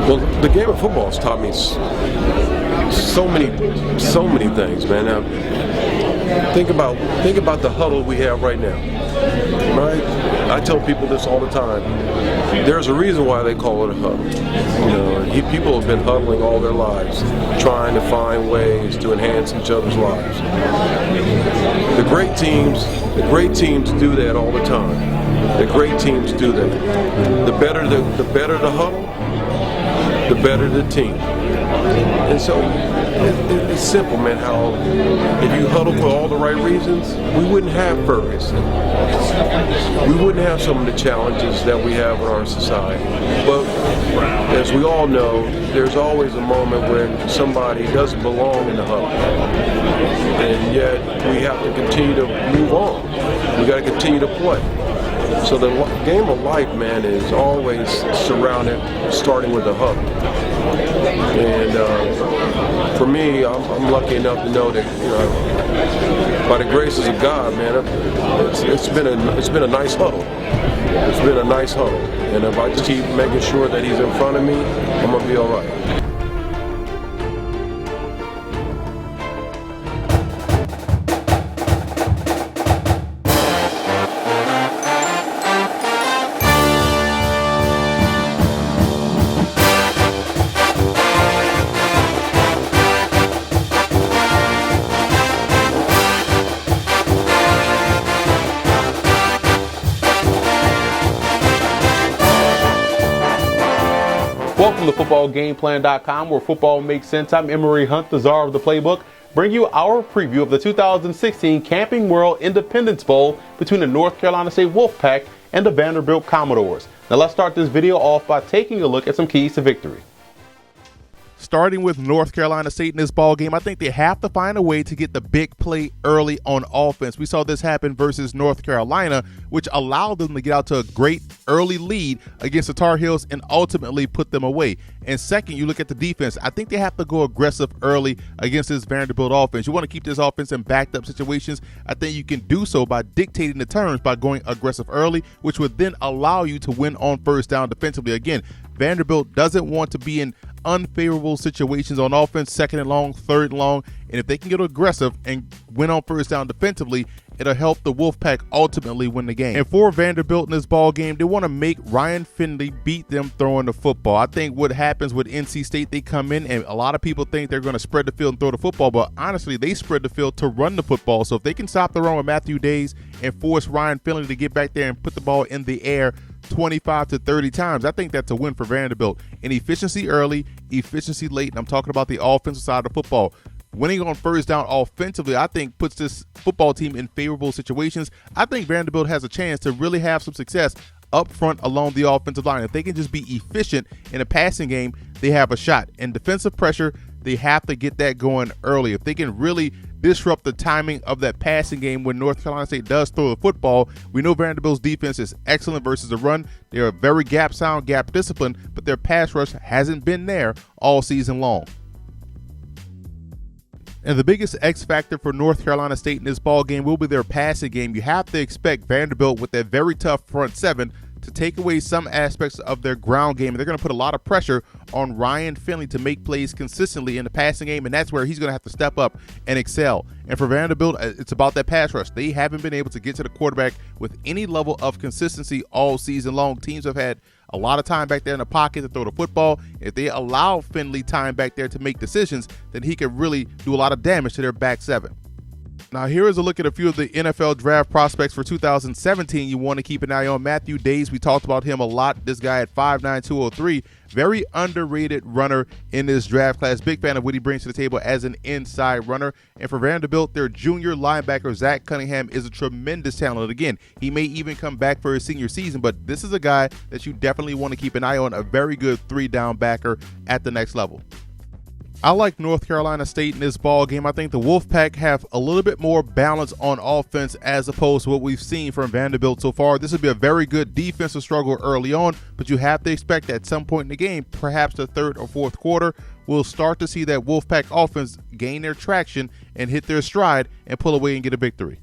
Well, the game of football has taught me so many things, man. Now, think about the huddle we have right now, right? I tell people this all the time. There's a reason why they call it a huddle. People have been huddling all their lives, trying to find ways to enhance each other's lives. The great teams do that all the time. The great teams do that. The better the huddle, the better the team. And so it's simple, man, how if you huddle for all the right reasons, we wouldn't have Ferguson. We wouldn't have some of the challenges that we have in our society. But as we all know, there's always a moment when somebody doesn't belong in the huddle. And yet we have to continue to move on. We got to continue to play. So the game of life, man, is always starting with the huddle. And for me, I'm lucky enough to know that, by the graces of God, man, it's been a nice huddle. It's been a nice huddle. And if I just keep making sure that he's in front of me, I'm gonna be all right. Welcome to FootballGameplan.com, where football makes sense. I'm Emery Hunt, the czar of the playbook, bring you our preview of the 2016 Camping World Independence Bowl between the North Carolina State Wolfpack and the Vanderbilt Commodores. Now let's start this video off by taking a look at some keys to victory. Starting with North Carolina State in this ball game, I think they have to find a way to get the big play early on offense. We saw this happen versus North Carolina, which allowed them to get out to a great early lead against the Tar Heels and ultimately put them away. And second, you look at the defense. I think they have to go aggressive early against this Vanderbilt offense. You want to keep this offense in backed up situations. I think you can do so by dictating the terms by going aggressive early, which would then allow you to win on first down defensively. Again, Vanderbilt doesn't want to be in unfavorable situations on offense, second and long, third and long, and if they can get aggressive and win on first down defensively, it'll help the Wolfpack ultimately win the game. And for Vanderbilt in this ball game, they want to make Ryan Finley beat them throwing the football. I think what happens with NC State, they come in and a lot of people think they're going to spread the field and throw the football, but honestly, they spread the field to run the football. So if they can stop the run with Matthew Days and force Ryan Finley to get back there and put the ball in the air 25 to 30 times, I think that's a win for Vanderbilt. And efficiency early, efficiency late, and I'm talking about the offensive side of the football. Winning on first down offensively, I think, puts this football team in favorable situations. I think Vanderbilt has a chance to really have some success up front along the offensive line. If they can just be efficient in a passing game, they have a shot. And defensive pressure, they have to get that going early. If they can really disrupt the timing of that passing game when North Carolina State does throw the football, we know Vanderbilt's defense is excellent versus the run. They are very gap sound, gap disciplined, but their pass rush hasn't been there all season long. And the biggest X factor for North Carolina State in this ball game will be their passing game. You have to expect Vanderbilt with their very tough front seven to take away some aspects of their ground game. And they're going to put a lot of pressure on Ryan Finley to make plays consistently in the passing game, and that's where he's going to have to step up and excel. And for Vanderbilt, it's about that pass rush. They haven't been able to get to the quarterback with any level of consistency all season long. Teams have had a lot of time back there in the pocket to throw the football. If they allow Finley time back there to make decisions, then he can really do a lot of damage to their back seven. Now here is a look at a few of the NFL draft prospects for 2017 you want to keep an eye on. Matthew Days, we talked about him a lot. This guy at 5'9", 203, very underrated runner in this draft class. Big fan of what he brings to the table as an inside runner. And for Vanderbilt, their junior linebacker, Zach Cunningham, is a tremendous talent. Again, he may even come back for his senior season, but this is a guy that you definitely want to keep an eye on, a very good three-down backer at the next level. I like North Carolina State in this ball game. I think the Wolfpack have a little bit more balance on offense as opposed to what we've seen from Vanderbilt so far. This would be a very good defensive struggle early on, but you have to expect at some point in the game, perhaps the third or fourth quarter, we'll start to see that Wolfpack offense gain their traction and hit their stride and pull away and get a victory.